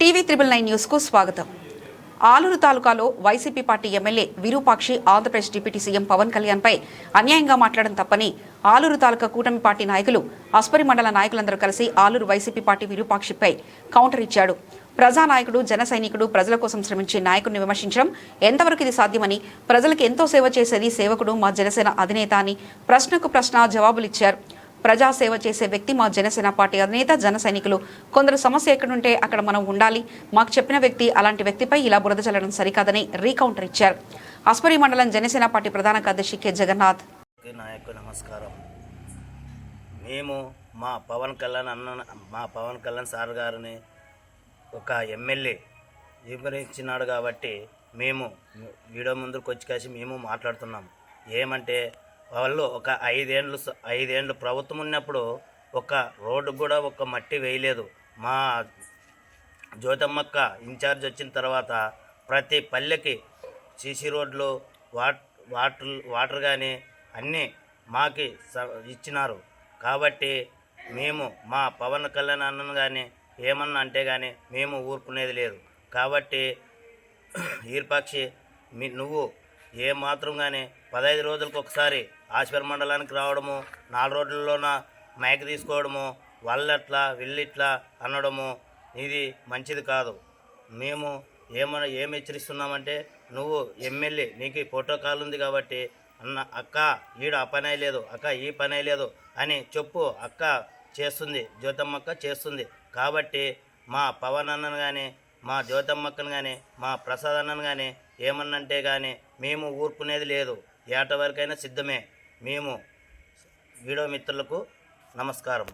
TV9 news కు స్వాగతం. ఆలూరు తాలూకాలో YCP party MLA Virupakshi Andhra Pradesh deputy CM Pawan Kalyan పై అన్యాయంగా మాట్లాడడం తప్పని ఆలూరు తాలూకా కూటమి పార్టీ నాయకులు అస్పరి మండల నాయకులందరూ కలిసి ఆలూరు వైసీపీ పార్టీ విరూపాక్షిపై కౌంటర్ ఇచ్చాడు. ప్రజానాయకుడు జన సైనికుడు ప్రజల కోసం శ్రమించే నాయకుడిని విమర్శించడం ఎంతవరకు ఇది సాధ్యమని, ప్రజలకు ఎంతో సేవ చేసేది సేవకుడు మా జనసేన అధినేత అని ప్రశ్నకు ప్రశ్న జవాబులిచ్చారు. ప్రజాసేవ చేసే వ్యక్తి మా జనసేన పార్టీ అధినేత, జన సైనికులు. కొందరు సమస్య ఎక్కడుంటే అక్కడ మనం ఉండాలి. మాకు చెప్పిన వ్యక్తి అలాంటి వ్యక్తిపై ఇలా బురద చల్లడం సరికాదని రీకౌంటర్ ఇచ్చారు. అస్పరి మండలం జనసేన పార్టీ ప్రధాన కార్యదర్శి కె జగన్నాథ్. నమస్కారం. మేము మా పవన్ కళ్యాణ్ సార్ గారిని ఒక ఎమ్మెల్యే వివరించినాడు కాబట్టి మేము వీడియో ముందుకు వచ్చి కలిసి మేము మాట్లాడుతున్నాము. ఏమంటే వాళ్ళు ఒక ఐదేండ్లు ప్రభుత్వం ఉన్నప్పుడు ఒక రోడ్డు కూడా ఒక మట్టి వేయలేదు. మా జ్యోతమ్మక్క ఇన్ఛార్జ్ వచ్చిన తర్వాత ప్రతి పల్లెకి సీసీ రోడ్లు, వాటర్ కానీ అన్నీ మాకి ఇచ్చినారు. కాబట్టి మేము మా పవన్ కళ్యాణ్ అన్నను కానీ ఏమన్నా అంటే కానీ మేము ఊరుకునేది లేదు. కాబట్టి ఈర్పాక్షి నువ్వు ఏ మాత్రం కానీ 15 రోజులకు ఒకసారి ఆస్పరి మండలానికి రావడము, 4 రోడ్లలోన మైక్ తీసుకోవడము, వాళ్ళట్లా వీళ్ళిట్లా అనడము ఇది మంచిది కాదు. మేము ఏం హెచ్చరిస్తున్నామంటే, నువ్వు ఎమ్మెల్యే, నీకు ప్రోటోకాల్ ఉంది కాబట్టి అక్క ఈడ ఆ పని లేదు, అక్క ఈ పని లేదు అని చెప్పు. అక్క చేస్తుంది, జ్యోతమ్మక్క చేస్తుంది. కాబట్టి మా పవన్ అన్నను కానీ, మా జ్యోతమ్మక్కను కానీ, మా ప్రసాద్ అన్నను కానీ ఏమన్నంటే కానీ మేము ఊరుకునేది లేదు. ఏట వరకైనా సిద్ధమే. మేము వీడియో మిత్రులకు నమస్కారం.